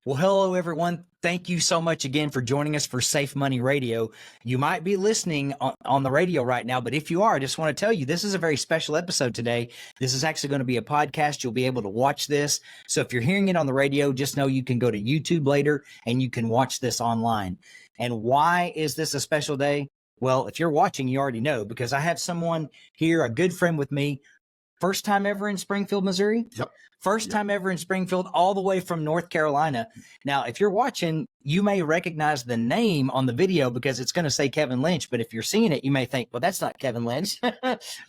Well, hello, everyone. Thank you so much again for joining us for Safe Money Radio. You might be listening on the radio right now, but if you are, I just want to tell you this is a very special episode today. This is actually going to be a podcast. You'll be able to watch this. So if you're hearing it on the radio, just know you can go to YouTube later and you can watch this online. And why is this a special day? Well, if you're watching, you already know, because I have someone here, a good friend with me, first time ever in Springfield, Missouri. Yep. First time ever in Springfield, all the way from North Carolina. Now, if you're watching, you may recognize the name on the video because it's going to say Kevin Lynch. But if you're seeing it, you may think, well, that's not Kevin Lynch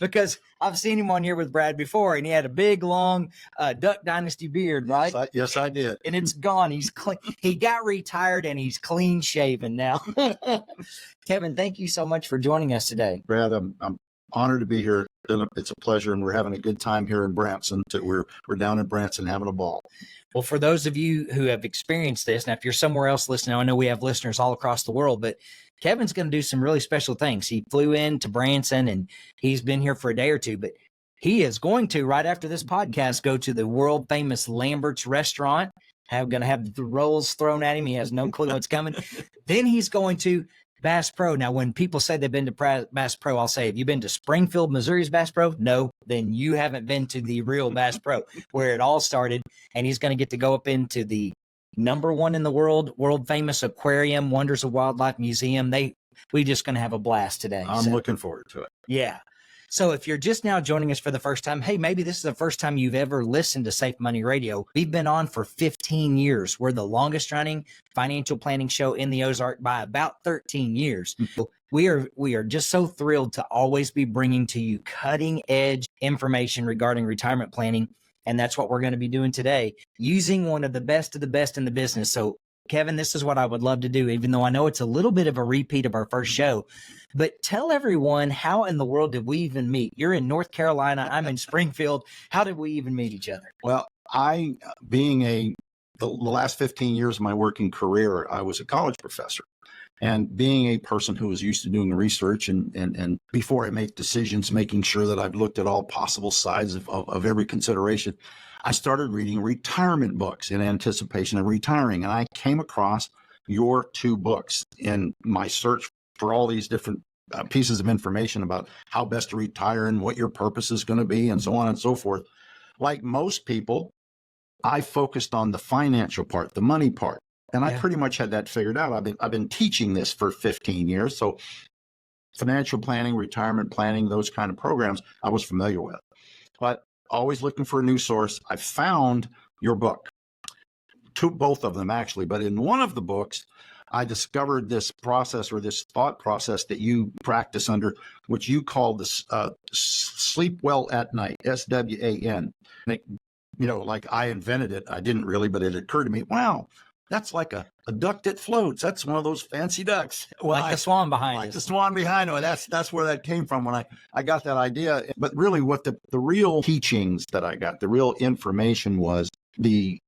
because I've seen him on here with Brad before, and he had a big, long Duck Dynasty beard, right? Yes, I did. And it's gone. He's clean. He got retired and he's clean shaven now. Kevin, thank you so much for joining us today. Brad, I'm honored to be here. It's a pleasure, and we're having a good time here in Branson. We're down in Branson having a ball. Well, for those of you who have experienced this, now if you're somewhere else listening, I know we have listeners all across the world, but Kevin's going to do some really special things. He flew in to Branson, and he's been here for a day or two, but he is going to, right after this podcast, go to the world famous Lambert's restaurant. Going to have the rolls thrown at him. He has no clue what's coming. Then he's going to Bass Pro. Now, when people say they've been to Bass Pro, I'll say, have you been to Springfield, Missouri's Bass Pro? No, then you haven't been to the real Bass Pro, where it all started. And he's going to get to go up into the #1 in the world famous aquarium, Wonders of Wildlife Museum. We just going to have a blast today. I'm looking forward to it. Yeah. So if you're just now joining us for the first time, hey, maybe this is the first time you've ever listened to Safe Money Radio. We've been on for 15 years. We're the longest running financial planning show in the Ozark by about 13 years. We are just so thrilled to always be bringing to you cutting edge information regarding retirement planning. And that's what we're going to be doing today, using one of the best in the business. So Kevin, this is what I would love to do, even though I know it's a little bit of a repeat of our first show. But tell everyone, how in the world did we even meet? You're in North Carolina. I'm in Springfield. How did we even meet each other? Well, the last 15 years of my working career, I was a college professor. And being a person who was used to doing research and before I make decisions, making sure that I've looked at all possible sides of every consideration, I started reading retirement books in anticipation of retiring. And I came across your 2 books in my search for all these different pieces of information about how best to retire and what your purpose is going to be and so on and so forth. Like most people, I focused on the financial part, the money part. And I pretty much had that figured out. I've been teaching this for 15 years. So financial planning, retirement planning, those kind of programs I was familiar with. But always looking for a new source. I found your book, both of them actually, but in one of the books, I discovered this process or this thought process that you practice under, which you call this sleep well at night, SWAN. And like I invented it. I didn't really, but it occurred to me, wow, that's like a duck that floats. That's one of those fancy ducks. Well, like the swan behind us. Like the swan behind us. That's where that came from when I got that idea. But really what the real teachings that I got, the real information was the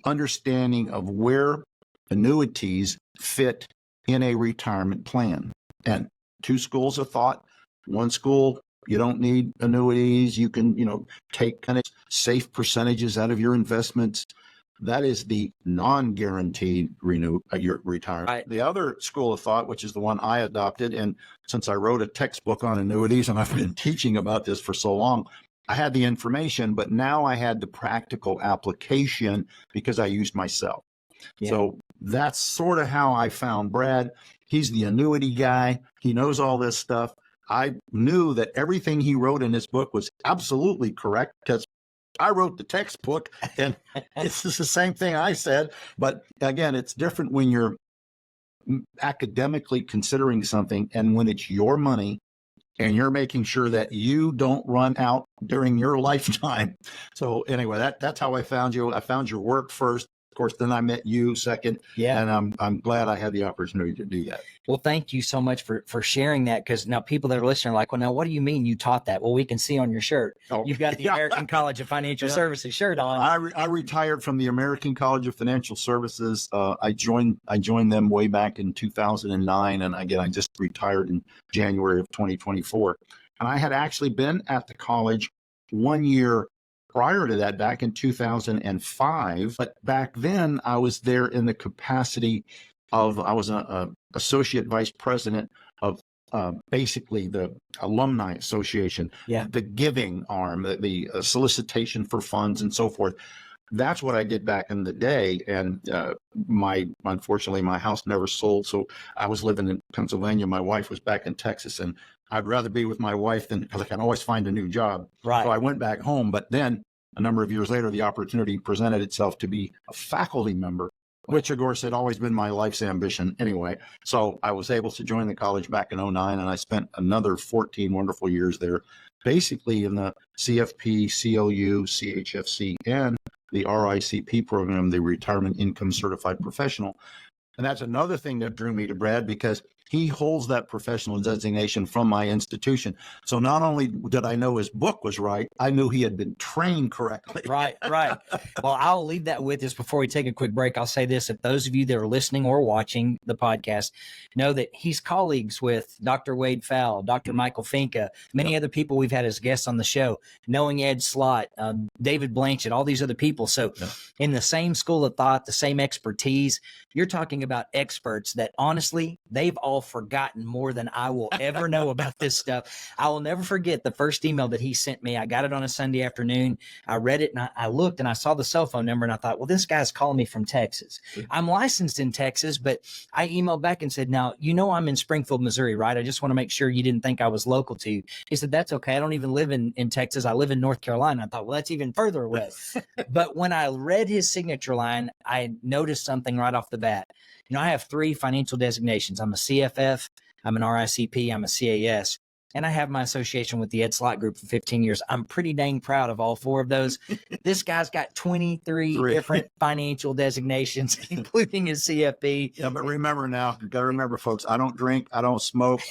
understanding of where annuities fit in a retirement plan. And 2 schools of thought. One school, you don't need annuities. You can, take kind of safe percentages out of your investments. That is the non-guaranteed your retirement. Right. The other school of thought, which is the one I adopted, and since I wrote a textbook on annuities and I've been teaching about this for so long, I had the information, but now I had the practical application because I used myself. Yeah. So that's sort of how I found Brad. He's the annuity guy. He knows all this stuff. I knew that everything he wrote in his book was absolutely correct because I wrote the textbook and it's just the same thing I said. But again, it's different when you're academically considering something and when it's your money and you're making sure that you don't run out during your lifetime. So anyway, that's how I found you. I found your work first. Of course, then I met you second. Yeah. And I'm glad I had the opportunity to do that. Well, thank you so much for sharing that. Because now people that are listening are like, well, now what do you mean you taught that? Well, we can see on your shirt. Oh, you've got the American College of Financial Services shirt on. I retired from the American College of Financial Services. I joined them way back in 2009. And again, I just retired in January of 2024. And I had actually been at the college 1 year prior to that, back in 2005. But back then, I was there in the capacity of, I was a associate vice president of basically the alumni association, the giving arm, the solicitation for funds and so forth. That's what I did back in the day. And unfortunately, my house never sold. So I was living in Pennsylvania. My wife was back in Texas, and I'd rather be with my wife than, because I can always find a new job. Right. So I went back home. But then a number of years later, the opportunity presented itself to be a faculty member, which of course had always been my life's ambition anyway. So I was able to join the college back in 2009, and I spent another 14 wonderful years there, basically in the CFP, CLU, CHFC, and the RICP program, the Retirement Income Certified Professional. And that's another thing that drew me to Brad, because he holds that professional designation from my institution. So not only did I know his book was right, I knew he had been trained correctly. Right. Well, I'll leave that with us before we take a quick break. I'll say this: if those of you that are listening or watching the podcast know that he's colleagues with Dr. Wade Fowle, Dr. Michael Finca, many other people we've had as guests on the show, knowing Ed Slott, David Blanchett, all these other people. So in the same school of thought, the same expertise, you're talking about experts that honestly, they've all forgotten more than I will ever know about this stuff. I will never forget the first email that he sent me. I got it on a Sunday afternoon. I read it and I looked and I saw the cell phone number and I thought, well, this guy's calling me from Texas. I'm licensed in Texas, but I emailed back and said, now, I'm in Springfield, Missouri, right? I just want to make sure you didn't think I was local to you. He said, that's okay. I don't even live in Texas. I live in North Carolina. I thought, well, that's even further away. But when I read his signature line, I noticed something right off the bat. I have 3 financial designations. I'm a CFF, I'm an RICP, I'm a CAS, and I have my association with the Ed Slott Group for 15 years. I'm pretty dang proud of all 4 of those. This guy's got 23 different financial designations, including his CFP. Yeah, but remember now, you got to remember, folks, I don't drink, I don't smoke.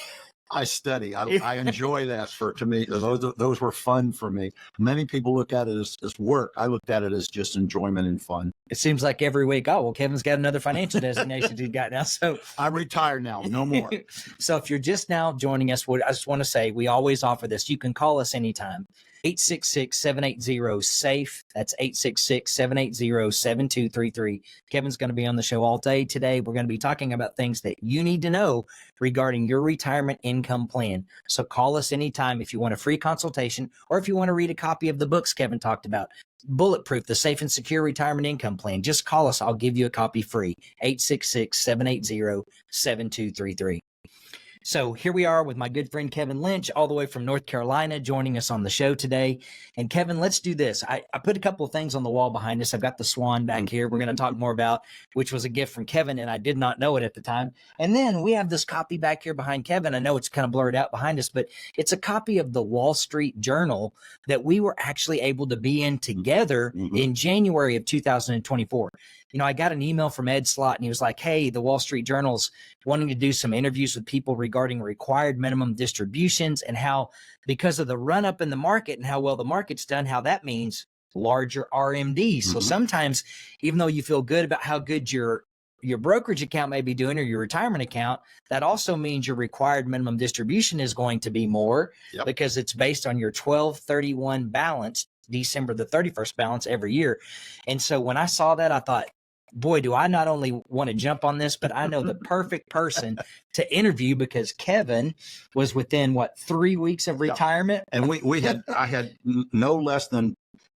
I study. I enjoy that. To me, those were fun for me. Many people look at it as work. I looked at it as just enjoyment and fun. It seems like every week, oh, well, Kevin's got another financial designation he's got now. So I'm retired now. No more. So if you're just now joining us, I just want to say we always offer this. You can call us anytime. 866-780-SAFE. That's 866-780-7233. Kevin's going to be on the show all day today. We're going to be talking about things that you need to know regarding your retirement income plan. So call us anytime if you want a free consultation or if you want to read a copy of the books Kevin talked about. Bulletproof, the Safe and Secure Retirement Income Plan. Just call us. I'll give you a copy free. 866-780-7233. So here we are with my good friend Kevin Lynch, all the way from North Carolina, joining us on the show today. And Kevin, let's do this. I put a couple of things on the wall behind us. I've got the swan back here we're going to talk more about, which was a gift from Kevin, and I did not know it at the time. And then we have this copy back here behind Kevin. I know it's kind of blurred out behind us, but it's a copy of the Wall Street Journal that we were actually able to be in together in January of 2024. I got an email from Ed Slott, and he was like, hey, the Wall Street Journal's wanting to do some interviews with people regarding required minimum distributions and how, because of the run up in the market and how well the market's done, how that means larger RMDs. So sometimes, even though you feel good about how good your brokerage account may be doing or your retirement account, that also means your required minimum distribution is going to be more because it's based on your 12/31 balance, December the 31st balance every year. And so when I saw that, I thought, boy, do I not only want to jump on this, but I know the perfect person to interview, because Kevin was within 3 weeks of retirement. And I had no less than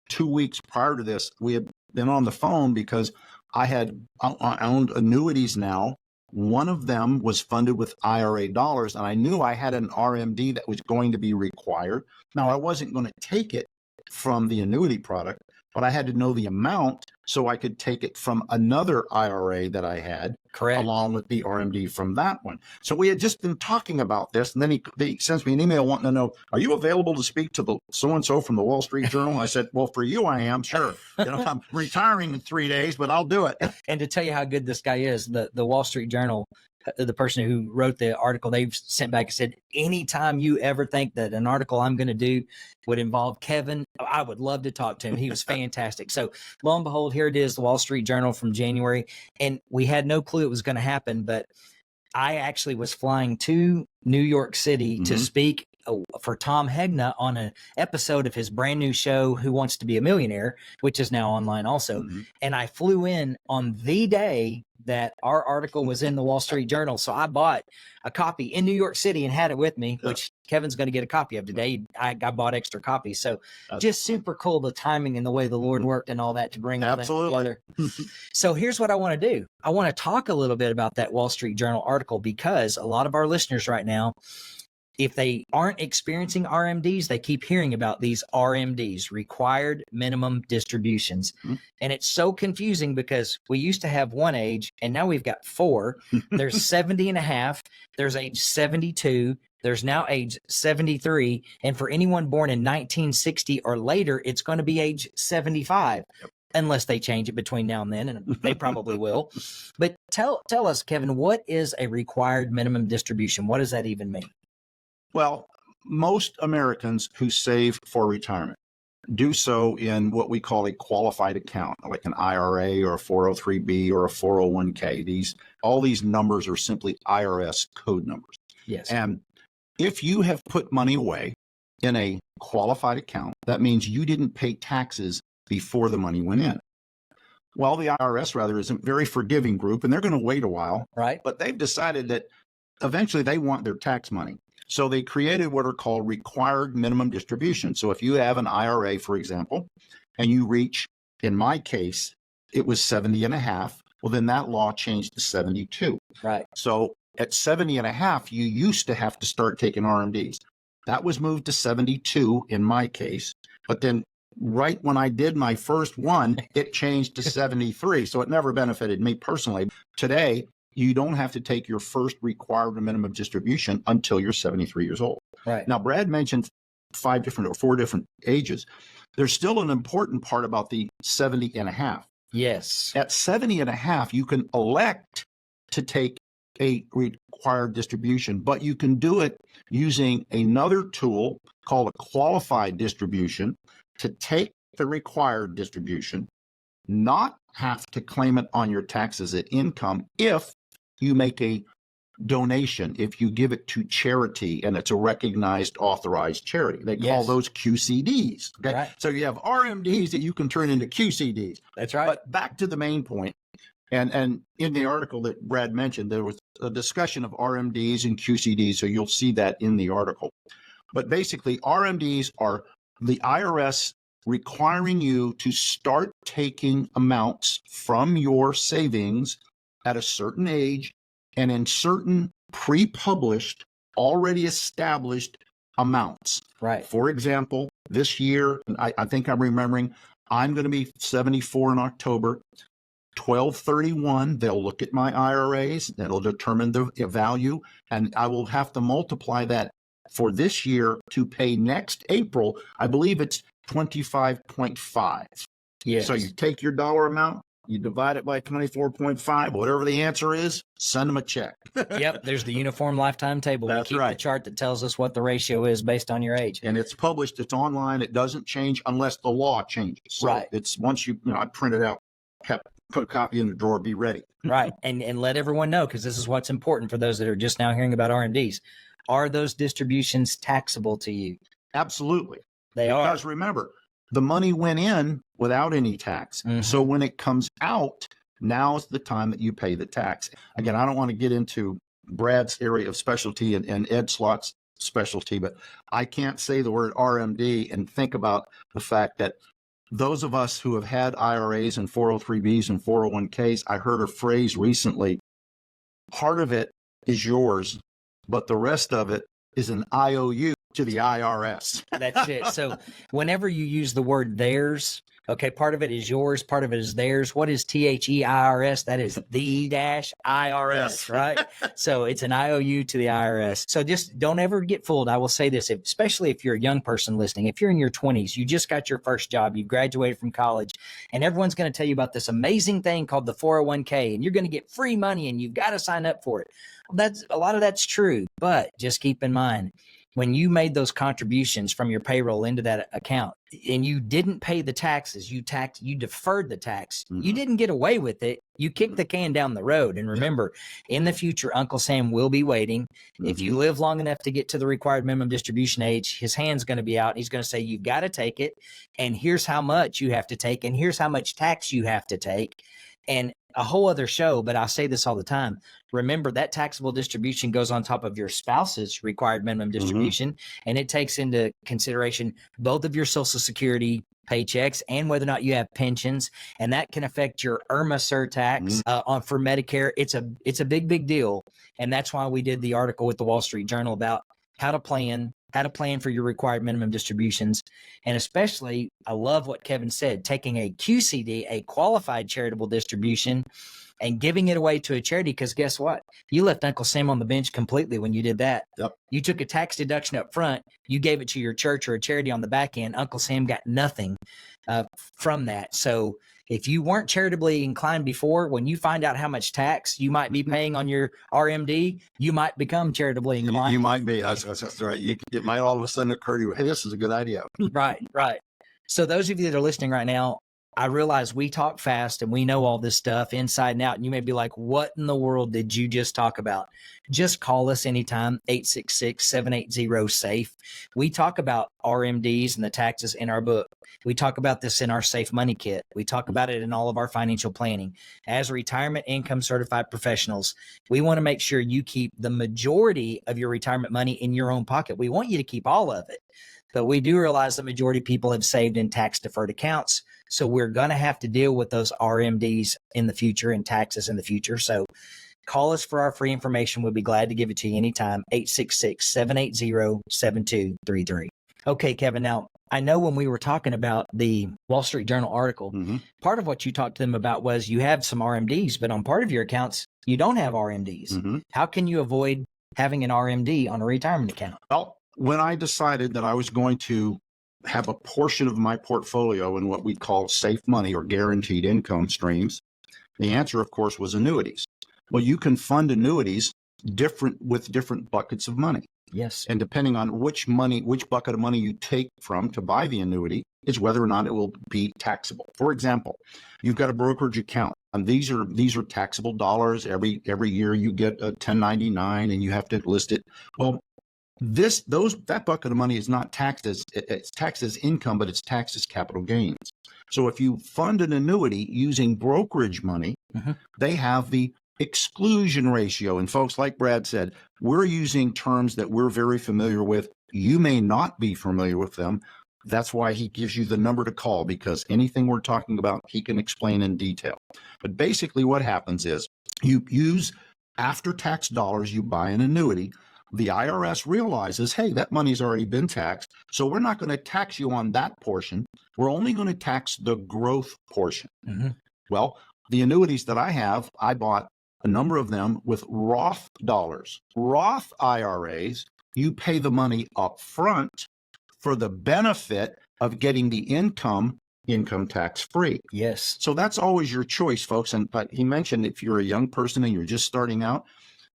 2 weeks prior to this. We had been on the phone because I owned annuities now. One of them was funded with IRA dollars, and I knew I had an RMD that was going to be required. Now, I wasn't going to take it from the annuity product, but I had to know the amount so I could take it from another IRA that I had, along with the RMD from that one. So we had just been talking about this, and then he sends me an email wanting to know, are you available to speak to the so-and-so from the Wall Street Journal? I said, well, for you, I am, sure. I'm retiring in 3 days, but I'll do it. And to tell you how good this guy is, the Wall Street Journal, the person who wrote the article, they've sent back and said, anytime you ever think that an article I'm going to do would involve Kevin, I would love to talk to him. He was fantastic. So lo and behold, here it is, the Wall Street Journal from January. And we had no clue it was going to happen, but I actually was flying to New York City to speak for Tom Hegna on an episode of his brand new show, Who Wants to Be a Millionaire, which is now online also. Mm-hmm. And I flew in on the day that our article was in the Wall Street Journal. So I bought a copy in New York City and had it with me, which Kevin's going to get a copy of today. I bought extra copies. So just super cool, the timing and the way the Lord worked and all that to bring all that together. So here's what I want to do. I want to talk a little bit about that Wall Street Journal article, because a lot of our listeners right now, if they aren't experiencing RMDs, they keep hearing about these RMDs, required minimum distributions. Mm-hmm. And it's so confusing because we used to have one age and now we've got four. There's 70 and a half. There's age 72. There's now age 73. And for anyone born in 1960 or later, it's going to be age 75. Yep. Unless they change it between now and then, and they probably will. But tell us, Kevin, what is a required minimum distribution? What does that even mean? Well, most Americans who save for retirement do so in what we call a qualified account, like an IRA or a 403B or a 401k. All these numbers are simply IRS code numbers. Yes. And if you have put money away in a qualified account, that means you didn't pay taxes before the money went in. Well, the IRS is a very forgiving group, and they're going to wait a while. Right. But they've decided that eventually they want their tax money. So they created what are called required minimum distributions. So if you have an IRA, for example, and you reach, in my case, it was 70 and a half, well, then that law changed to 72. Right. So at 70 and a half, you used to have to start taking RMDs. That was moved to 72 in my case. But then right when I did my first one, it changed to 73. So it never benefited me personally. Today, you don't have to take your first required minimum distribution until you're 73 years old. Right. Now, Brad mentioned 4 different ages. There's still an important part about the 70 and a half. Yes. At 70 and a half, you can elect to take a required distribution, but you can do it using another tool called a qualified distribution to take the required distribution, not have to claim it on your taxes at income if you make a donation, if you give it to charity and it's a recognized authorized charity. They call those QCDs. Okay. Right. So you have RMDs that you can turn into QCDs. That's right. But back to the main point. And in the article that Brad mentioned, there was a discussion of RMDs and QCDs. So you'll see that in the article. But basically, RMDs are the IRS requiring you to start taking amounts from your savings at a certain age and in certain pre-published, already established amounts. Right. For example, this year, I think I'm remembering, I'm going to be 74 in October. 12/31, they'll look at my IRAs, that'll determine the value, and I will have to multiply that for this year to pay next April. I believe it's 25.5. Yes. So you take your dollar amount, you divide it by 24.5, whatever the answer is, send them a check. Yep. There's the uniform lifetime table. That's we keep right. the chart that tells us what the ratio is based on your age. And it's published, it's online, it doesn't change unless the law changes. So right. It's once I print it out, put a copy in the drawer, be ready. Right. And let everyone know, because this is what's important for those that are just now hearing about RMDs. Are those distributions taxable to you? Absolutely. They are. Because remember, the money went in without any tax. Mm-hmm. So when it comes out, now's the time that you pay the tax. Again, I don't want to get into Brad's area of specialty and Ed Slott's specialty, but I can't say the word RMD and think about the fact that those of us who have had IRAs and 403Bs and 401Ks, I heard a phrase recently, part of it is yours, but the rest of it is an IOU to the IRS. That's it. So whenever you use the word theirs, okay, part of it is yours, part of it is theirs. What is THEIRS? That is the IRS, right? So it's an IOU to the IRS. So just don't ever get fooled. I will say this, especially if you're a young person listening, if you're in your 20s, you just got your first job, you graduated from college, and everyone's going to tell you about this amazing thing called the 401k, and you're going to get free money and you've got to sign up for it. Well, a lot of that's true, but just keep in mind, when you made those contributions from your payroll into that account and you didn't pay the taxes, you deferred the tax, you didn't get away with it. You kicked the can down the road. And remember, in the future, Uncle Sam will be waiting. If you live long enough to get to the required minimum distribution age, his hand's going to be out. He's going to say, you've got to take it. And here's how much you have to take. And here's how much tax you have to take. And a whole other show, but I say this all the time. Remember, that taxable distribution goes on top of your spouse's required minimum distribution, and it takes into consideration both of your Social Security paychecks and whether or not you have pensions, and that can affect your IRMA surtax for Medicare. It's a big deal, and that's why we did the article with the Wall Street Journal about how to plan for your required minimum distributions. And especially, I love what Kevin said, taking a QCD, a qualified charitable distribution, and giving it away to a charity. Because guess what? You left Uncle Sam on the bench completely when you did that. Yep. You took a tax deduction up front. You gave it to your church or a charity on the back end. Uncle Sam got nothing from that. So if you weren't charitably inclined before, when you find out how much tax you might be paying on your RMD, you might become charitably inclined. You might be. That's right. It might all of a sudden occur to you, hey, this is a good idea. Right. So those of you that are listening right now, I realize we talk fast and we know all this stuff inside and out. And you may be like, what in the world did you just talk about? Just call us anytime, 866-780-SAFE. We talk about RMDs and the taxes in our book. We talk about this in our Safe Money Kit. We talk about it in all of our financial planning. As retirement income certified professionals, we want to make sure you keep the majority of your retirement money in your own pocket. We want you to keep all of it. But we do realize the majority of people have saved in tax-deferred accounts. So we're going to have to deal with those RMDs in the future and taxes in the future. So call us for our free information. We'll be glad to give it to you anytime, 866-780-7233. Okay, Kevin, now I know when we were talking about the Wall Street Journal article, part of what you talked to them about was you have some RMDs, but on part of your accounts, you don't have RMDs. How can you avoid having an RMD on a retirement account? Well, when I decided that I was going to have a portion of my portfolio in what we call safe money or guaranteed income streams, the answer, of course, was annuities. Well, you can fund annuities with different buckets of money. Yes. And depending on which bucket of money you take from to buy the annuity is whether or not it will be taxable. For example, you've got a brokerage account, and these are taxable dollars. Every year you get a 1099 and you have to list it. Well, that bucket of money is not taxed as income, but it's taxed as capital gains. So if you fund an annuity using brokerage money, they have the exclusion ratio. And folks, like Brad said, we're using terms that we're very familiar with. You may not be familiar with them. That's why he gives you the number to call, because anything we're talking about, he can explain in detail. But basically what happens is you use after-tax dollars, you buy an annuity. The IRS realizes, hey, that money's already been taxed, so we're not going to tax you on that portion. We're only going to tax the growth portion. Well, the annuities that I have, I bought a number of them with Roth dollars. Roth IRAs, you pay the money up front for the benefit of getting the income tax free. Yes. So that's always your choice, folks. But he mentioned if you're a young person and you're just starting out,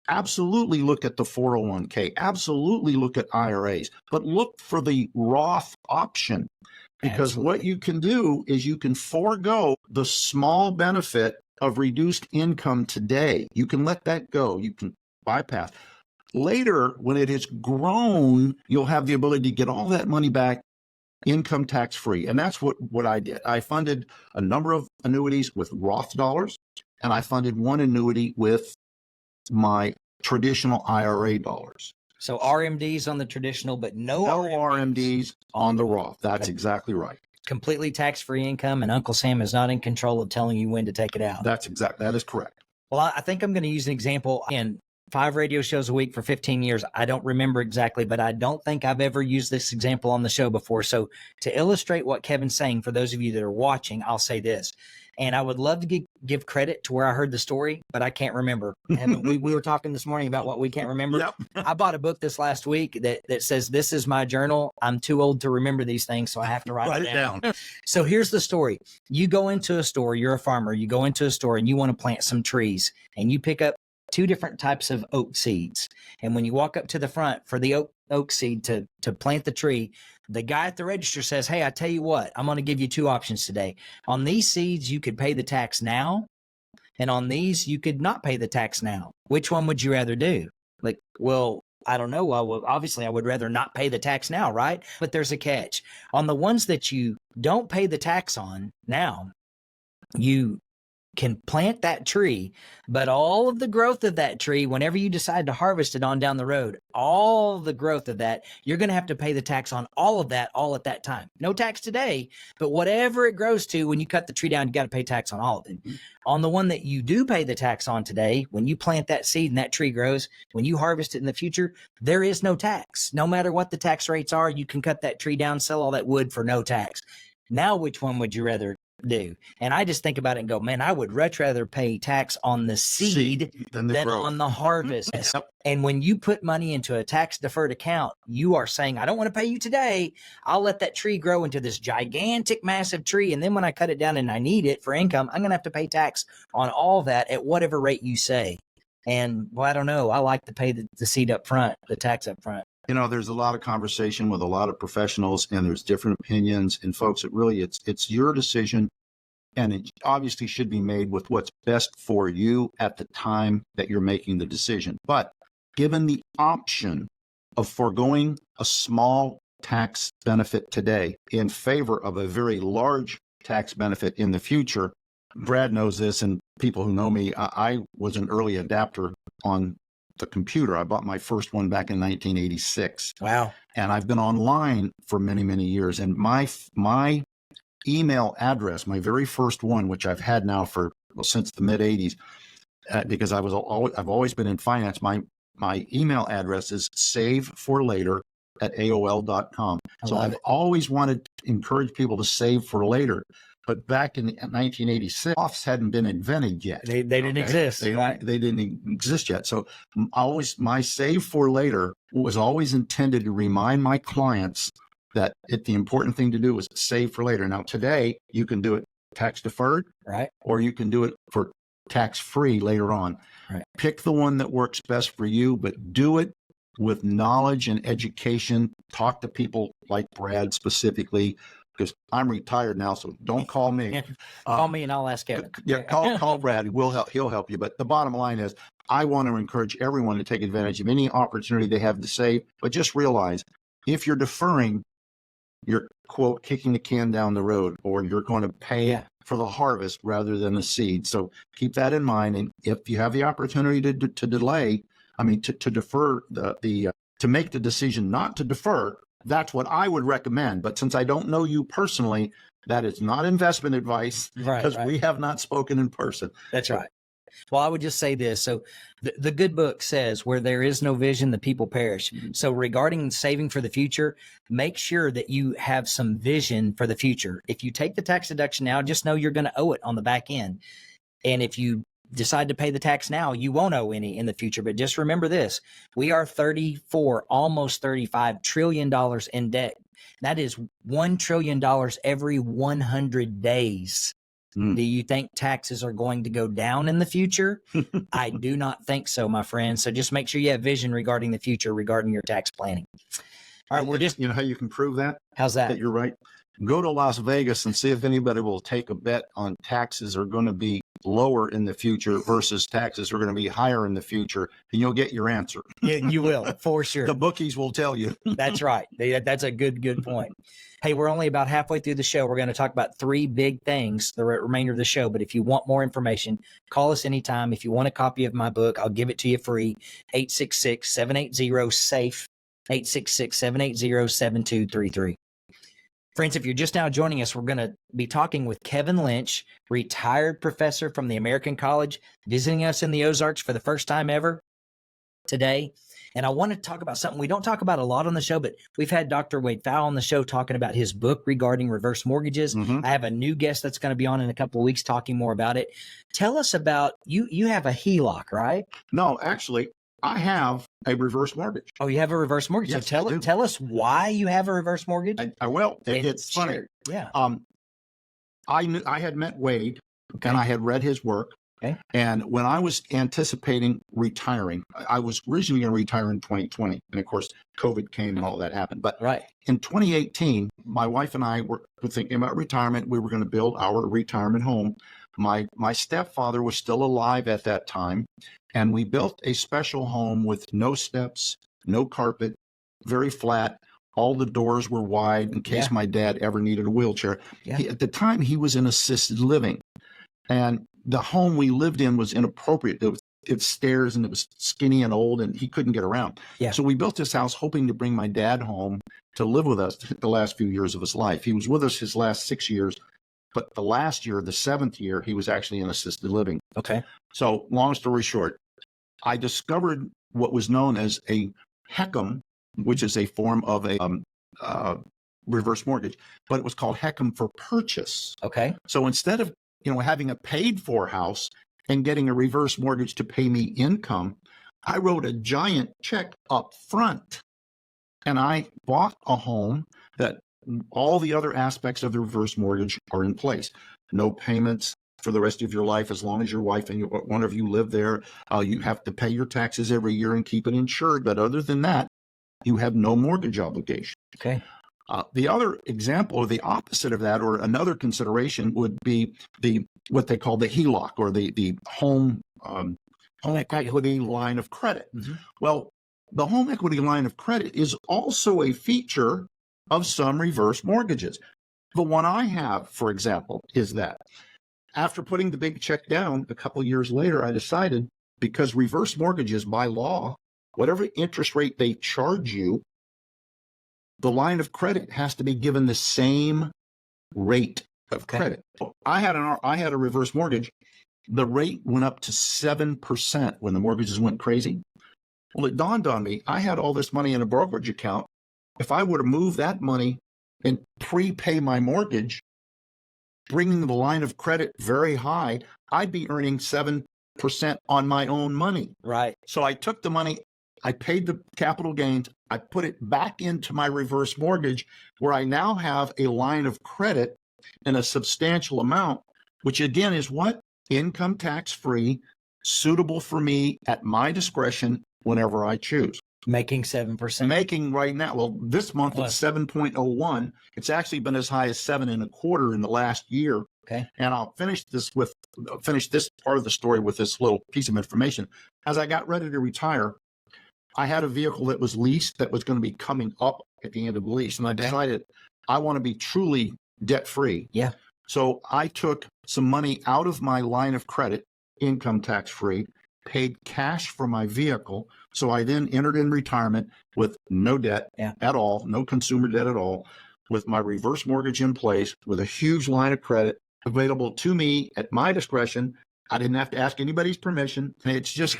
absolutely look at the 401k, absolutely look at IRAs, but look for the Roth option, because what you can do is you can forego the small benefit of reduced income today. You can let that go. You can bypass. Later, when it has grown, you'll have the ability to get all that money back income tax free. And that's what I did. I funded a number of annuities with Roth dollars, and I funded one annuity with my traditional IRA dollars. So RMDs on the traditional, but no RMDs on the Roth. That's exactly right. Completely tax-free income, and Uncle Sam is not in control of telling you when to take it out. That is correct. Well, I think I'm going to use an example. In 5 radio shows a week for 15 years. I don't remember exactly, but I don't think I've ever used this example on the show before. So to illustrate what Kevin's saying, for those of you that are watching, I'll say this. And I would love to give credit to where I heard the story, but I can't remember. And we were talking this morning about what we can't remember. Yep. I bought a book this last week that says, this is my journal. I'm too old to remember these things, so I have to write it down. So here's the story. You go into a store, you're a farmer, you go into a store and you want to plant some trees, and you pick up two different types of oak seeds. And when you walk up to the front for the oak seed to plant the tree, the guy at the register says, hey, I tell you what, I'm going to give you two options today. On these seeds, you could pay the tax now. And on these, you could not pay the tax now. Which one would you rather do? Like, well, I don't know. Well, obviously, I would rather not pay the tax now, right? But there's a catch. On the ones that you don't pay the tax on now, you can plant that tree, but all of the growth of that tree, whenever you decide to harvest it on down the road, all the growth of that, you're going to have to pay the tax on all of that, all at that time. No tax today, but whatever it grows to, when you cut the tree down, you got to pay tax on all of it. On the one that you do pay the tax on today, when you plant that seed and that tree grows, when you harvest it in the future, there is no tax. No matter what the tax rates are, you can cut that tree down, sell all that wood for no tax. Now, which one would you rather do? And I just think about it and go, man, I would much rather pay tax on the seed than on the harvest. Yep. And when you put money into a tax deferred account, you are saying, I don't want to pay you today. I'll let that tree grow into this gigantic, massive tree. And then when I cut it down and I need it for income, I'm going to have to pay tax on all that at whatever rate you say. And well, I don't know. I like to pay the seed up front, the tax up front. You know, there's a lot of conversation with a lot of professionals, and there's different opinions. And folks, it's your decision, and it obviously should be made with what's best for you at the time that you're making the decision. But given the option of foregoing a small tax benefit today in favor of a very large tax benefit in the future, Brad knows this, and people who know me, I was an early adapter on the computer. I bought my first one back in 1986. Wow. And I've been online for many, many years. And my email address, my very first one, which I've had now since the mid 80s, because I've always been in finance. My email address is saveforlater@aol.com. So I've always wanted to encourage people to save for later. But back in 1986, Roths hadn't been invented yet. They didn't exist. They didn't exist yet. So my save for later was always intended to remind my clients that the important thing to do is save for later. Now, today, you can do it tax deferred, right? Or you can do it for tax free later on. Right. Pick the one that works best for you, but do it with knowledge and education. Talk to people like Brad specifically, because I'm retired now, so don't call me. Call me and I'll ask Kevin. Yeah, call Brad. He'll help you. But the bottom line is, I want to encourage everyone to take advantage of any opportunity they have to save. But just realize, if you're deferring, you're, quote, kicking the can down the road, or you're going to pay for the harvest rather than the seed. So keep that in mind. And if you have the opportunity to delay, to defer to make the decision not to defer, that's what I would recommend. But since I don't know you personally, that is not investment advice, because we have not spoken in person. That's right. Well, I would just say this. So the good book says, where there is no vision, the people perish. So regarding saving for the future, make sure that you have some vision for the future. If you take the tax deduction now, just know you're going to owe it on the back end. And if you decide to pay the tax now, you won't owe any in the future. But just remember this, we are almost $35 trillion in debt. That is $1 trillion every 100 days. Do you think taxes are going to go down in the future? I do not think so, my friend. So just make sure you have vision regarding the future, regarding your tax planning. All right, you know how you can prove that? How's that? That you're right. Go to Las Vegas and see if anybody will take a bet on taxes are going to be lower in the future versus taxes are going to be higher in the future, and you'll get your answer. Yeah, you will, for sure. The bookies will tell you. That's right. That's a good point. Hey, we're only about halfway through the show. We're going to talk about three big things the remainder of the show. But if you want more information, call us anytime. If you want a copy of my book, I'll give it to you free. 866-780-SAFE, 866-780-7233. Friends, if you're just now joining us, we're going to be talking with Kevin Lynch, retired professor from the American College, visiting us in the Ozarks for the first time ever today. And I want to talk about something we don't talk about a lot on the show, but we've had Dr. Wade Fowle on the show talking about his book regarding reverse mortgages. I have a new guest that's going to be on in a couple of weeks talking more about it. Tell us about, you have a HELOC, right? No, actually, I have a reverse mortgage. Oh, you have a reverse mortgage. Yes, so tell us why you have a reverse mortgage. I will. It's funny. Yeah. I had met Wade, and I had read his work. Okay. And when I was anticipating retiring, I was originally going to retire in 2020. And of course, COVID came and all that happened. But Right. in 2018, my wife and I were thinking about retirement. We were going to build our retirement home. My stepfather was still alive at that time. And we built a special home with no steps, no carpet, very flat. All the doors were wide in case my dad ever needed a wheelchair. Yeah. At the time, he was in assisted living. And the home we lived in was inappropriate. It stairs and it was skinny and old and he couldn't get around. Yeah. So we built this house hoping to bring my dad home to live with us the last few years of his life. He was with us his last 6 years, but the last year, the 7th year, he was actually in assisted living. Okay. So long story short, I discovered what was known as a HECM, which is a form of a reverse mortgage, but it was called HECM for purchase. Okay. So instead of having a paid for house and getting a reverse mortgage to pay me income, I wrote a giant check up front and I bought a home that all the other aspects of the reverse mortgage are in place. No payments for the rest of your life as long as your wife and one of you live there. You have to pay your taxes every year and keep it insured. But other than that, you have no mortgage obligation. Okay. The other example, or the opposite of that, or another consideration would be what they call the HELOC, or the home equity line of credit. Mm-hmm. Well, the home equity line of credit is also a feature of some reverse mortgages. The one I have, for example, is that after putting the big check down a couple of years later, I decided, because reverse mortgages by law, whatever interest rate they charge you, the line of credit has to be given the same rate of credit. I had a reverse mortgage. The rate went up to 7% when the mortgages went crazy. Well, it dawned on me, I had all this money in a brokerage account. If I were to move that money and prepay my mortgage, bringing the line of credit very high, I'd be earning 7% on my own money. Right. So I took the money, I paid the capital gains, I put it back into my reverse mortgage, where I now have a line of credit in a substantial amount, which again is what? Income tax free, suitable for me at my discretion whenever I choose. Making 7%. Making right now, well, this month it's 7.01. It's actually been as high as 7.25 in the last year. Okay. And I'll finish this part of the story with this little piece of information. As I got ready to retire, I had a vehicle that was leased that was going to be coming up at the end of the lease. And I decided I want to be truly debt free. Yeah. So I took some money out of my line of credit, income tax free, paid cash for my vehicle. So I then entered in retirement with no debt at all, no consumer debt at all, with my reverse mortgage in place, with a huge line of credit available to me at my discretion. I didn't have to ask anybody's permission. It's just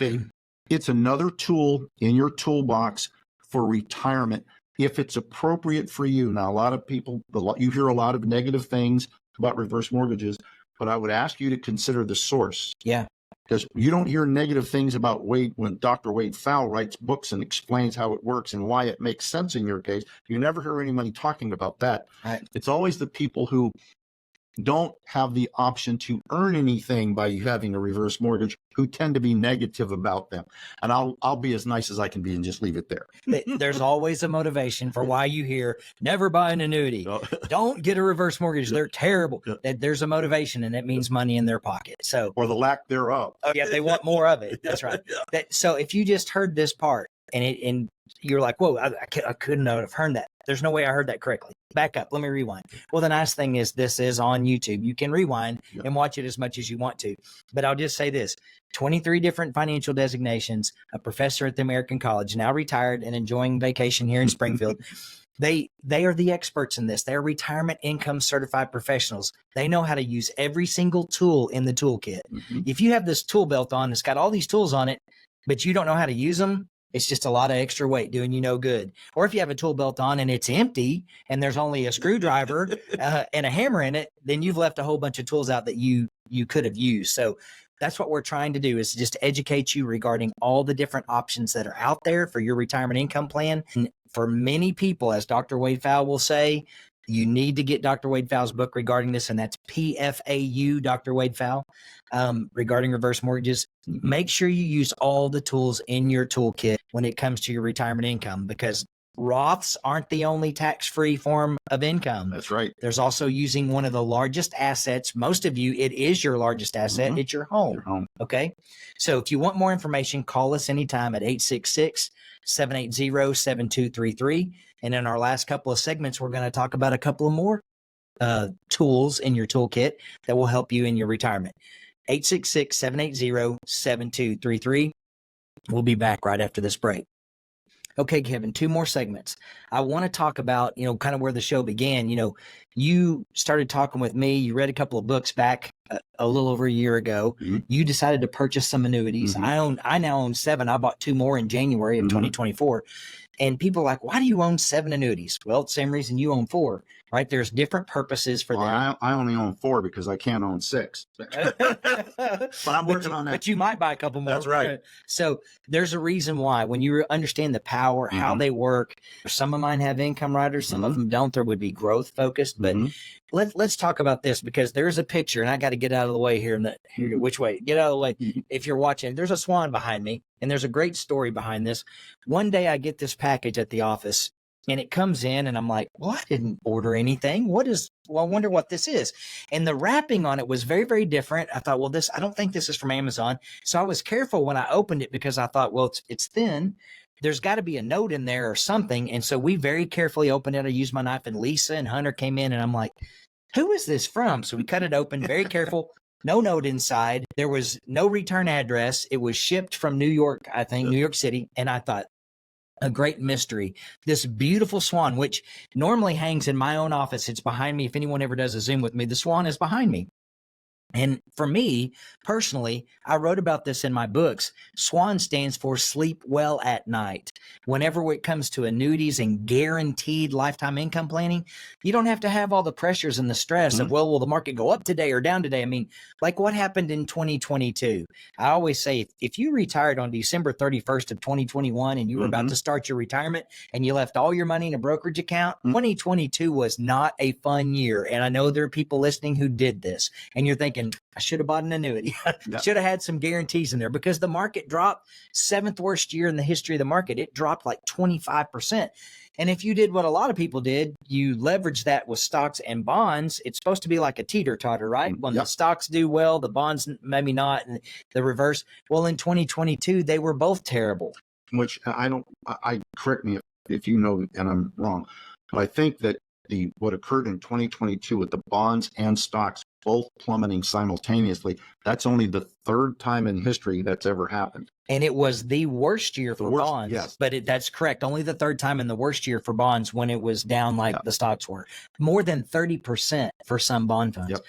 it's another tool in your toolbox for retirement if it's appropriate for you. Now, a lot of people, you hear a lot of negative things about reverse mortgages, but I would ask you to consider the source. Yeah. Because you don't hear negative things about Wade when Dr. Wade Fowle writes books and explains how it works and why it makes sense in your case. You never hear anybody talking about that. Right. It's always the people who don't have the option to earn anything by having a reverse mortgage who tend to be negative about them. And I'll be as nice as I can be and just leave it there. There's always a motivation for why you hear never buy an annuity. Don't get a reverse mortgage. They're terrible. There's a motivation, and it means money in their pocket. So, or the lack thereof. Oh yeah, they want more of it. That's right. So if you just heard this part and you're like, whoa, I couldn't have heard that. There's no way I heard that correctly. Back up. Let me rewind. Well, the nice thing is this is on YouTube. You can rewind and watch it as much as you want to. But I'll just say this, 23 different financial designations, a professor at the American College, now retired and enjoying vacation here in Springfield. They are the experts in this. They're retirement income certified professionals. They know how to use every single tool in the toolkit. Mm-hmm. If you have this tool belt on, it's got all these tools on it, but you don't know how to use them, it's just a lot of extra weight doing you no good. Or if you have a tool belt on and it's empty and there's only a screwdriver and a hammer in it, then you've left a whole bunch of tools out that you could have used. So that's what we're trying to do, is just educate you regarding all the different options that are out there for your retirement income plan. And for many people, as Dr. Wade Fowle will say, You need to get Dr. Wade Fowle's book regarding this, and that's PFAU, Dr. Wade Fowle, regarding reverse mortgages. Make sure you use all the tools in your toolkit when it comes to your retirement income, because Roths aren't the only tax-free form of income. That's right. There's also using one of the largest assets. Most of you, it is your largest asset. It's your home. Your home. Okay. So if you want more information, call us anytime at 866-780-7233. And in our last couple of segments, we're going to talk about a couple of more tools in your toolkit that will help you in your retirement. 866-780-7233. We'll be back right after this break. Okay, Kevin, 2 more segments. I want to talk about, kind of where the show began. You started talking with me. You read a couple of books back a little over a year ago. You decided to purchase some annuities. I now own 7. I bought 2 more in January of 2024. And people are like, why do you own 7 annuities? Well, same reason you own 4, right? There's different purposes for them. I only own 4 because I can't own 6. But I'm working on that. But you might buy a couple more. That's right. So there's a reason why. When you understand the power, how they work, some of mine have income riders, some of them don't. There would be growth focused. But let's talk about this, because there's a picture, and I got to get out of the way here. Which way? Get out of the way. If you're watching, there's a swan behind me, and there's a great story behind this. One day I get this package at the office, and it comes in, and I'm like, well, I didn't order anything. I wonder what this is. And the wrapping on it was very, very different. I thought, well, I don't think this is from Amazon. So I was careful when I opened it, because I thought, well, it's thin. There's got to be a note in there or something. And so we very carefully opened it. I used my knife, and Lisa and Hunter came in, and I'm like, who is this from? So we cut it open, very careful. No note inside. There was no return address. It was shipped from New York, I think, New York City. And I thought, a great mystery. This beautiful swan, which normally hangs in my own office. It's behind me. If anyone ever does a Zoom with me, the swan is behind me. And for me, personally, I wrote about this in my books. SWAN stands for Sleep Well at Night. Whenever it comes to annuities and guaranteed lifetime income planning, you don't have to have all the pressures and the stress of, well, will the market go up today or down today? I mean, like what happened in 2022? I always say, if you retired on December 31st of 2021 and you were about to start your retirement and you left all your money in a brokerage account, 2022 was not a fun year. And I know there are people listening who did this, and you're thinking, I should have bought an annuity. Should have had some guarantees in there, because the market dropped. 7th worst year in the history of the market. It dropped like 25%. And if you did what a lot of people did, you leveraged that with stocks and bonds. It's supposed to be like a teeter-totter, right? When the stocks do well, the bonds maybe not, and the reverse. Well, in 2022, they were both terrible. Which I correct me if you know and I'm wrong, but I think that what occurred in 2022 with the bonds and stocks both plummeting simultaneously, that's only the 3rd time in history that's ever happened. And it was the worst year for bonds. Yes. But that's correct. Only the 3rd time in the worst year for bonds, when it was down like the stocks were. More than 30% for some bond funds.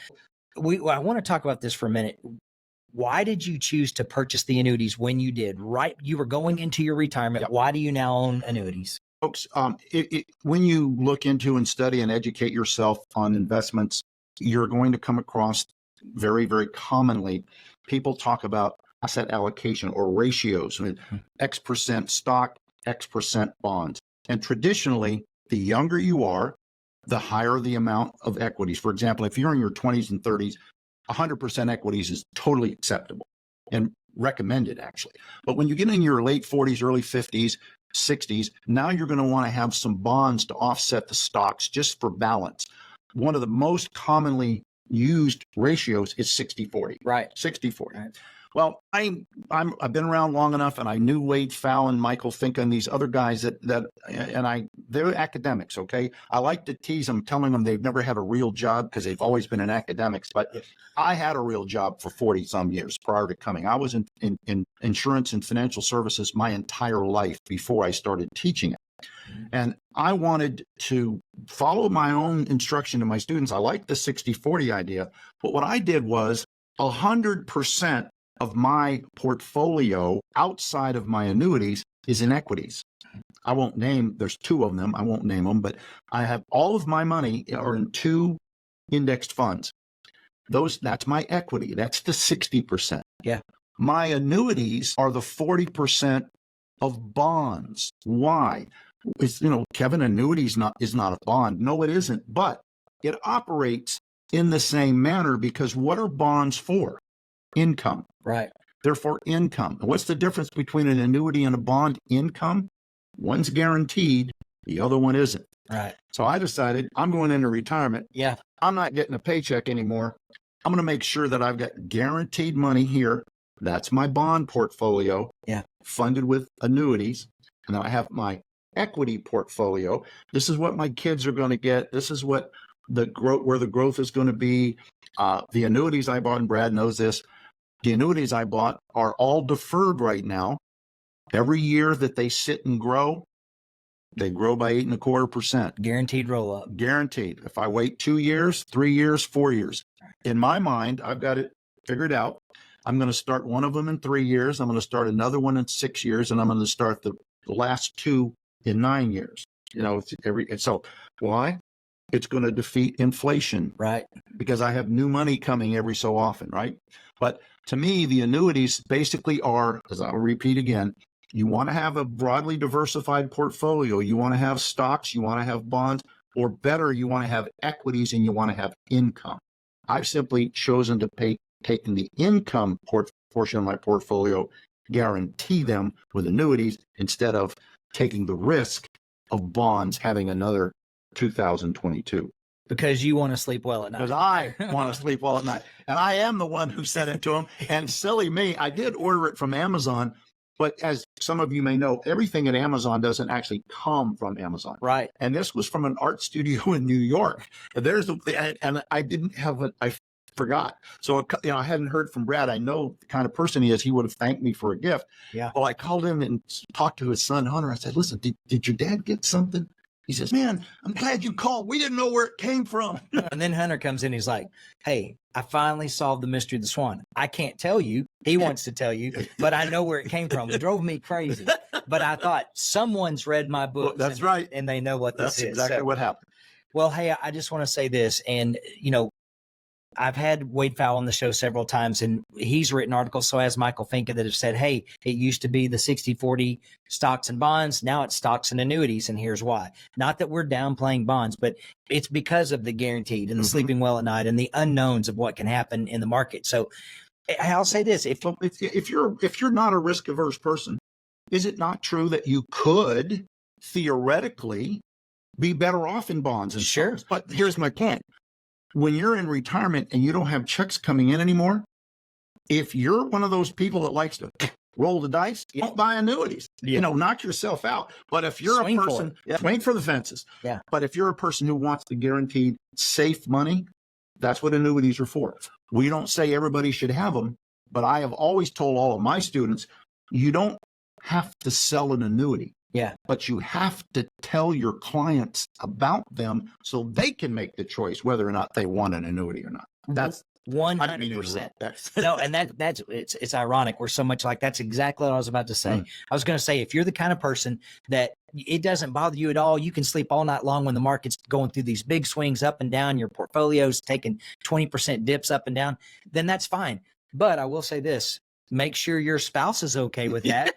I want to talk about this for a minute. Why did you choose to purchase the annuities when you did? Right, you were going into your retirement. Why do you now own annuities? Folks, when you look into and study and educate yourself on investments, you're going to come across very, very commonly, people talk about asset allocation or ratios, X% stock, X% bonds. And traditionally, the younger you are, the higher the amount of equities. For example, if you're in your 20s and 30s, 100% equities is totally acceptable and recommended, actually. But when you get in your late 40s, early 50s, 60s, now you're going to want to have some bonds to offset the stocks just for balance. One of the most commonly used ratios is 60-40. Right. 60-40. Right. Well, I've been around long enough, and I knew Wade Fowle and Michael Finca and these other guys they're academics, okay? I like to tease them, telling them they've never had a real job because they've always been in academics. But I had a real job for 40 some years prior to coming. I was in insurance and financial services my entire life before I started teaching it. And I wanted to follow my own instruction to my students. I like the 60-40 idea, but what I did was 100% of my portfolio outside of my annuities is in equities. I won't name, there's 2 of them, I won't name them, but I have all of my money are in 2 indexed funds. That's my equity. That's the 60%. Yeah. My annuities are the 40% of bonds. Why? It's, Kevin, annuities is not a bond. No, it isn't, but it operates in the same manner, because what are bonds for? Income. Right. They're for income. And what's the difference between an annuity and a bond? Income. One's guaranteed, the other one isn't. Right. So I decided I'm going into retirement. Yeah. I'm not getting a paycheck anymore. I'm going to make sure that I've got guaranteed money here. That's my bond portfolio. Yeah. Funded with annuities. And I have my equity portfolio. This is what my kids are going to get. This is what where the growth is going to be. The annuities I bought, and Brad knows this, the annuities I bought are all deferred right now. Every year that they sit and grow, they grow by 8.25%. Guaranteed roll up. Guaranteed. If I wait 2 years, 3 years, 4 years, in my mind, I've got it figured out. I'm going to start one of them in 3 years. I'm going to start another one in 6 years, and I'm going to start the last two in 9 years. So why? It's going to defeat inflation. Right. Because I have new money coming every so often, right? But to me, the annuities basically are, as I'll repeat again, you want to have a broadly diversified portfolio. You want to have stocks, you want to have bonds, or better, you want to have equities and you want to have income. I've simply chosen to taking the income portion of my portfolio, guarantee them with annuities instead of taking the risk of bonds having another 2022. Because you want to sleep well at night. Because I want to sleep well at night. And I am the one who sent it to him. And silly me, I did order it from Amazon. But as some of you may know, everything at Amazon doesn't actually come from Amazon. Right. And this was from an art studio in New York. And I didn't have it. I forgot. So, I hadn't heard from Brad. I know the kind of person he is. He would have thanked me for a gift. Yeah. Well, I called him and talked to his son, Hunter. I said, listen, did your dad get something? He says, man, I'm glad you called. We didn't know where it came from. And then Hunter comes in. He's like, hey, I finally solved the mystery of the swan. I can't tell you. He wants to tell you, but I know where it came from. It drove me crazy. But I thought someone's read my book. Well, that's right. And they know what this is. That's exactly what happened. Well, hey, I just want to say this. And, I've had Wade Fowle on the show several times, and he's written articles, so has Michael Finke, that have said, hey, it used to be the 60-40 stocks and bonds. Now it's stocks and annuities, and here's why. Not that we're downplaying bonds, but it's because of the guaranteed and the sleeping well at night and the unknowns of what can happen in the market. So I'll say this. If you're not a risk-averse person, is it not true that you could theoretically be better off in bonds? And sure. Stocks? But here's my point. When you're in retirement and you don't have checks coming in anymore, if you're one of those people that likes to roll the dice, don't buy annuities. Yeah. Knock yourself out. But if you're Swing a person, swing for the fences. Yeah. But if you're a person who wants the guaranteed safe money, that's what annuities are for. We don't say everybody should have them, but I have always told all of my students, you don't have to sell an annuity. Yeah. But you have to tell your clients about them so they can make the choice whether or not they want an annuity or not. That's 100%. No, and it's ironic. We're so much like, that's exactly what I was about to say. I was going to say, if you're the kind of person that it doesn't bother you at all, you can sleep all night long when the market's going through these big swings up and down, your portfolio's taking 20% dips up and down, then that's fine. But I will say this. Make sure your spouse is okay with that,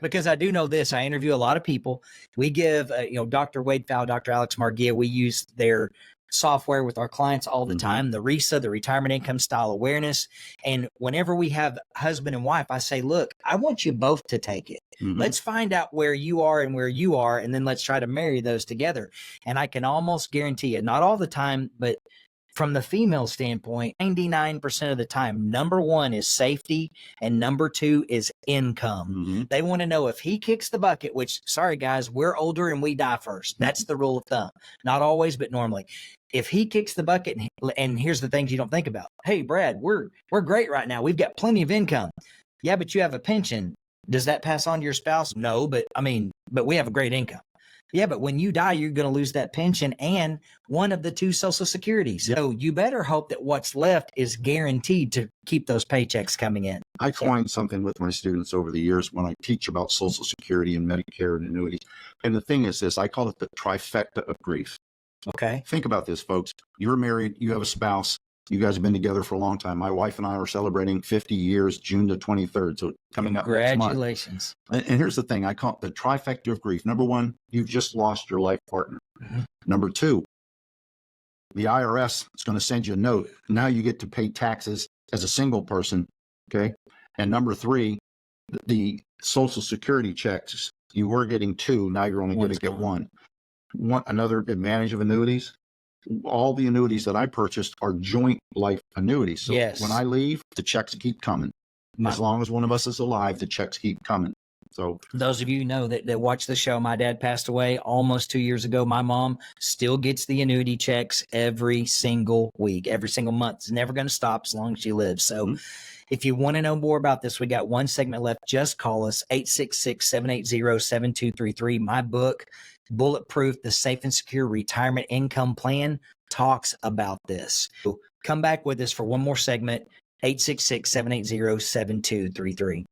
because I do know this. I interview a lot of people. We give, Dr. Wade Fowle, Dr. Alex Margia, we use their software with our clients all the time, the RISA, the Retirement Income Style Awareness. And whenever we have husband and wife, I say, look, I want you both to take it. Let's find out where you are and where you are, and then let's try to marry those together. And I can almost guarantee it, not all the time, but from the female standpoint, 99% of the time, number one is safety and number two is income. They want to know if he kicks the bucket, which, sorry guys, we're older and we die first. That's the rule of thumb. Not always, but normally. If he kicks the bucket, and here's the things you don't think about. Hey, Brad, we're great right now. We've got plenty of income. Yeah, but you have a pension. Does that pass on to your spouse? No, but we have a great income. Yeah, but when you die, you're going to lose that pension and one of the two Social Securities. So you better hope that what's left is guaranteed to keep those paychecks coming in. I find something with my students over the years when I teach about Social Security and Medicare and annuities. And the thing is this, I call it the trifecta of grief. Okay. Think about this, folks. You're married, you have a spouse, You guys have been together for a long time. My wife and I are celebrating 50 years, June the 23rd. So coming up next month. Congratulations. And here's the thing. I call it the trifecta of grief. Number one, you've just lost your life partner. Mhm. Number two, the IRS is going to send you a note. Now you get to pay taxes as a single person. Okay. And number three, the Social Security checks, you were getting two. Now you're only going to get one. Another advantage of annuities, all the annuities that I purchased are joint life annuities. So when I leave, the checks keep coming. As long as one of us is alive, the checks keep coming. So those of you know that watch the show, my dad passed away almost 2 years ago. My mom still gets the annuity checks every single week, every single month. It's never going to stop as long as she lives. So if you want to know more about this, we got one segment left. Just call us 866-780-7233. My book, Bulletproof, the Safe and Secure Retirement Income Plan, talks about this. So come back with us for one more segment, 866-780-7233.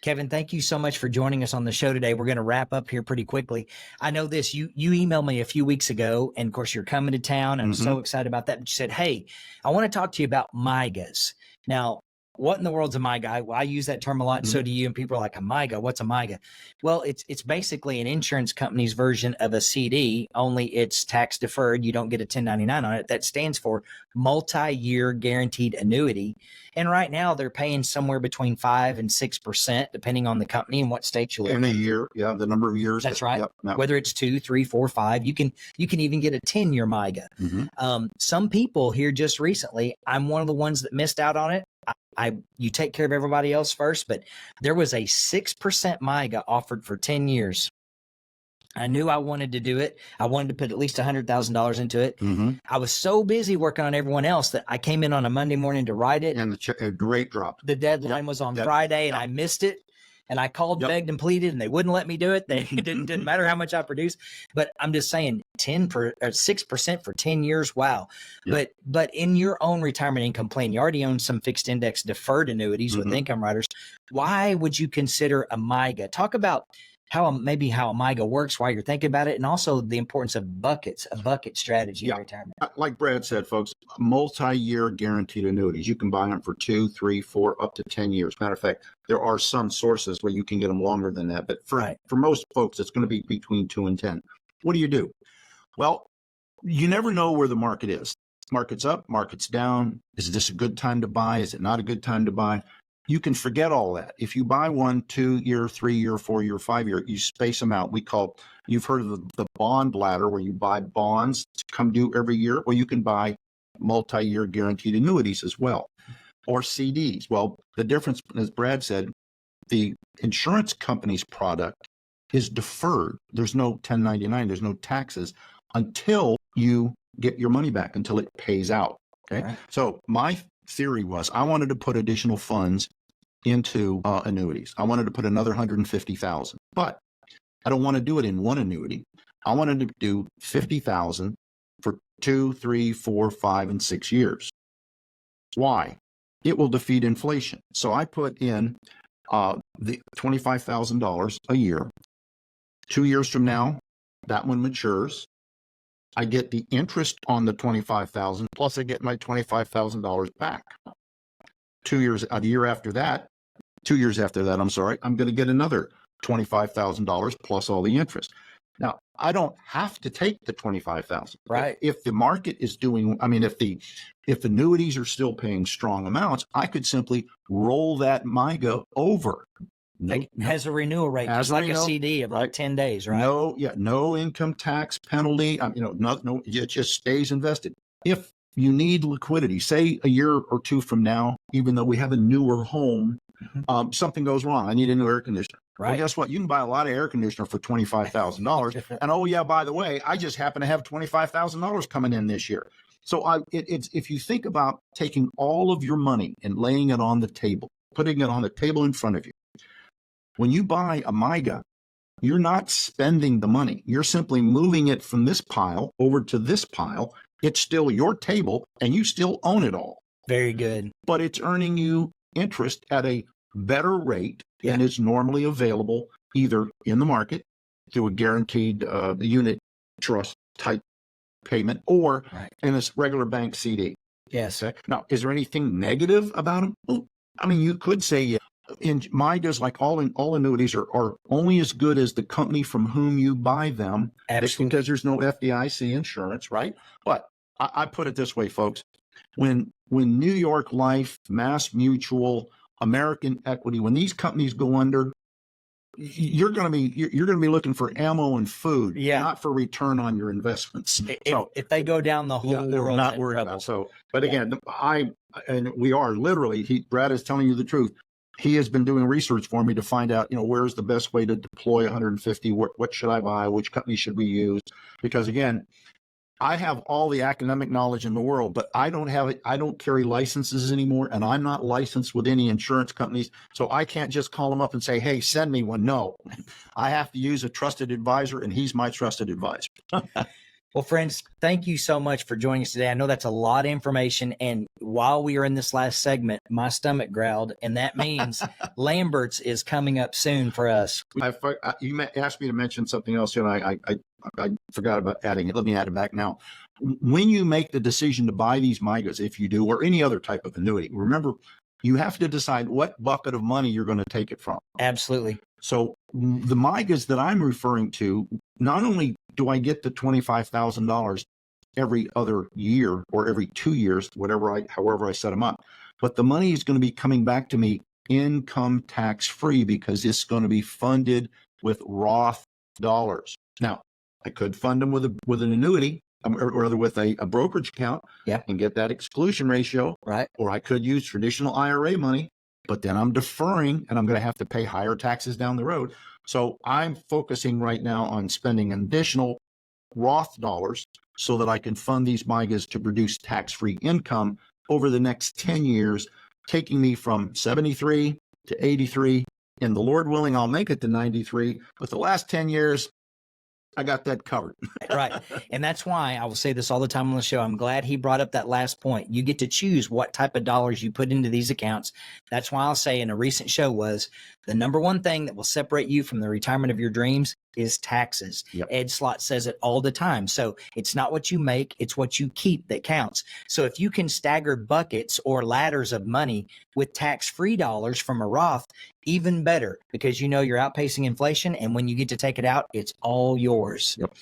Kevin, thank you so much for joining us on the show today. We're going to wrap up here pretty quickly. I know this, you emailed me a few weeks ago, and of course you're coming to town. I'm so excited about that. But you said, hey, I want to talk to you about MIGAs. Now, what in the world's a MIGA? Well, I use that term a lot, and so do you. And people are like, a MIGA? What's a MIGA? Well, it's basically an insurance company's version of a CD, only it's tax deferred. You don't get a 1099 on it. That stands for multi-year guaranteed annuity. And right now they're paying somewhere between 5 and 6%, depending on the company and what state you live in a year. Yeah, the number of years. That's right. Yep. Whether it's 2, 3, 4, 5, you can even get a 10-year MIGA. Some people here just recently, I'm one of the ones that missed out on it. You take care of everybody else first, but there was a 6% MIGA offered for 10 years. I knew I wanted to do it. I wanted to put at least $100,000 into it. I was so busy working on everyone else that I came in on a Monday morning to write it. And the rate dropped. The deadline was on Friday, and I missed it. And I called, begged, and pleaded, and they wouldn't let me do it. It didn't matter how much I produced. But I'm just saying, 6% for 10 years. Wow. But in your own retirement income plan, you already own some fixed index deferred annuities with income riders. Why would you consider a MIGA? Talk about how a MIGA works, why you're thinking about it, and also the importance of buckets, a bucket strategy in retirement. Like Brad said, folks, multi-year guaranteed annuities. You can buy them for 2, 3, 4, up to 10 years. Matter of fact, there are some sources where you can get them longer than that. But for most folks, it's going to be between 2 and 10. What do? Well, you never know where the market is. Market's up, market's down. Is this a good time to buy? Is it not a good time to buy? You can forget all that. If you buy 1, 2 year, 3 year, 4 year, 5 year, you space them out. You've heard of the bond ladder where you buy bonds to come due every year. Well, you can buy multi-year guaranteed annuities as well, or CDs. Well, the difference, as Brad said, the insurance company's product is deferred. There's no 1099, there's no taxes until you get your money back, until it pays out. Okay. Right. So my theory was I wanted to put additional funds into annuities. I wanted to put another $150,000, but I don't want to do it in one annuity. I wanted to do $50,000 for 2, 3, 4, 5, and 6 years. Why? It will defeat inflation. So I put in the $25,000 a year. 2 years from now, that one matures. I get the interest on the $25,000, plus I get my $25,000 back. 2 years, a year after that, 2 years after that, I'm going to get another $25,000 plus all the interest. Now, I don't have to take the $25,000. Right. If the market is doing, if annuities are still paying strong amounts, I could simply roll that MIGA over. It has a renewal rate, just like a CD of like 10 days, right? No income tax penalty. It just stays invested. If you need liquidity, say a year or two from now, even though we have a newer home, something goes wrong. I need a new air conditioner. Right. Well, guess what? You can buy a lot of air conditioner for $25,000. And by the way, I just happen to have $25,000 coming in this year. So it's if you think about taking all of your money and laying it on the table, putting it on the table in front of you. When you buy a MIGA, you're not spending the money. You're simply moving it from this pile over to this pile. It's still your table and you still own it all. Very good. But it's earning you interest at a better rate than is normally available either in the market through a guaranteed unit trust type payment or in a regular bank CD. Yes. Okay. Now, is there anything negative about them? Well, I mean, you could say in MIGAs, like all annuities are only as good as the company from whom you buy them. Absolutely. Because there's no FDIC insurance, right? But I put it this way, folks. When New York Life, Mass Mutual, American Equity, when these companies go under, you're going to be looking for ammo and food, not for return on your investments. If they go down, the whole world's not in worried trouble. about. So, but again, we are literally. Brad is telling you the truth. He has been doing research for me to find out, where's the best way to deploy 150. What should I buy? Which company should we use? Because again, I have all the academic knowledge in the world, but I don't have it. I don't carry licenses anymore, and I'm not licensed with any insurance companies. So I can't just call them up and say, hey, send me one. No, I have to use a trusted advisor, and he's my trusted advisor. Well, friends, thank you so much for joining us today. I know that's a lot of information. And while we are in this last segment, my stomach growled, and that means Lambert's is coming up soon for us. You asked me to mention something else, and I forgot about adding it. Let me add it back now. When you make the decision to buy these MIGAs, if you do, or any other type of annuity, remember, you have to decide what bucket of money you're going to take it from. Absolutely. So the MIGAs that I'm referring to, not only do I get the $25,000 every other year or every 2 years, however I set them up, but the money is going to be coming back to me income tax free because it's going to be funded with Roth dollars. Now, I could fund them with an annuity or rather with a brokerage account and get that exclusion ratio. Right. Or I could use traditional IRA money, but then I'm deferring and I'm going to have to pay higher taxes down the road. So I'm focusing right now on spending additional Roth dollars so that I can fund these MIGAs to produce tax-free income over the next 10 years, taking me from 73 to 83. And the Lord willing, I'll make it to 93. But the last 10 years, I got that covered. Right. And that's why I will say this all the time on the show. I'm glad he brought up that last point. You get to choose what type of dollars you put into these accounts. That's why I'll say in a recent show was the number one thing that will separate you from the retirement of your dreams is taxes. Yep. Ed Slott says it all the time. So it's not what you make, it's what you keep that counts. So if you can stagger buckets or ladders of money with tax-free dollars from a Roth, even better, because you're outpacing inflation. And when you get to take it out, it's all yours. Yep.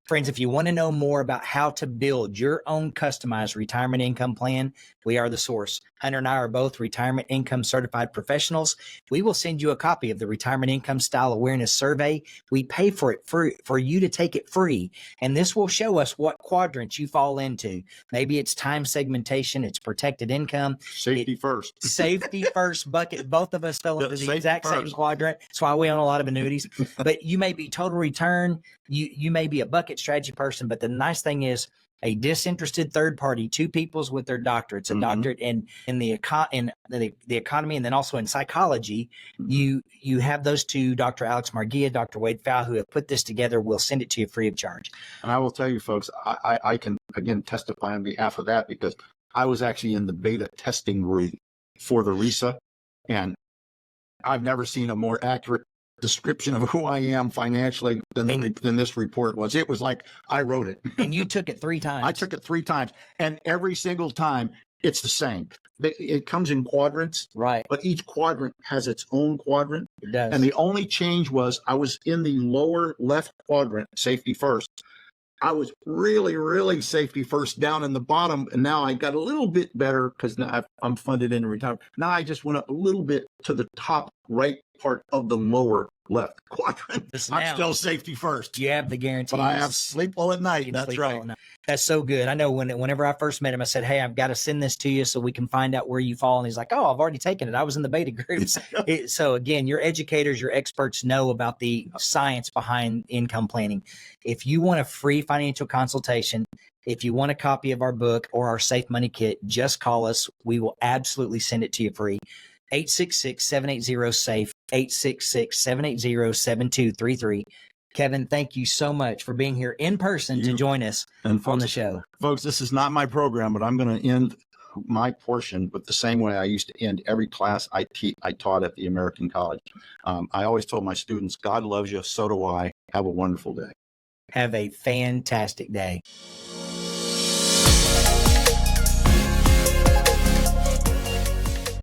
Friends, if you want to know more about how to build your own customized retirement income plan, we are the source. Hunter and I are both retirement income certified professionals. We will send you a copy of the Retirement Income Style Awareness Survey. We pay for it for you to take it free. And this will show us what quadrants you fall into. Maybe it's time segmentation, it's protected income. Safety first. Safety first bucket. Both of us fell into the exact same quadrant. That's why we own a lot of annuities. But you may be total return. You may be a bucket strategy person. But the nice thing is, a disinterested third party, two peoples with their doctorates, a doctorate in the economy, and then also in psychology. You have those two, Dr. Alex Margia, Dr. Wade Fowl, who have put this together. We'll send it to you free of charge. And I will tell you, folks, I can again testify on behalf of that because I was actually in the beta testing room for the RISA, and I've never seen a more accurate description of who I am financially than this report was. It was like I wrote it. And you took it 3 times. I took it 3 times. And every single time it's the same. It comes in quadrants. Right. But each quadrant has its own quadrant. It does. And the only change was I was in the lower left quadrant, safety first. I was really, really safety first down in the bottom. And now I got a little bit better because now I'm funded in retirement. Now I just went up a little bit to the top right part of the lower left quadrant. I'm still safety first. You have the guarantee. But I have sleep well at night. That's right. That's so good. I know whenever I first met him, I said, hey, I've got to send this to you so we can find out where you fall. And he's like, oh, I've already taken it. I was in the beta groups. So again, your educators, your experts know about the science behind income planning. If you want a free financial consultation, if you want a copy of our book or our Safe Money Kit, just call us. We will absolutely send it to you free. 866-780-SAFE, 866-780-7233. Kevin, thank you so much for being here in person to join us on the show. Folks, this is not my program, but I'm going to end my portion with the same way I used to end every class I taught at the American College. I always told my students, God loves you, so do I. Have a wonderful day. Have a fantastic day.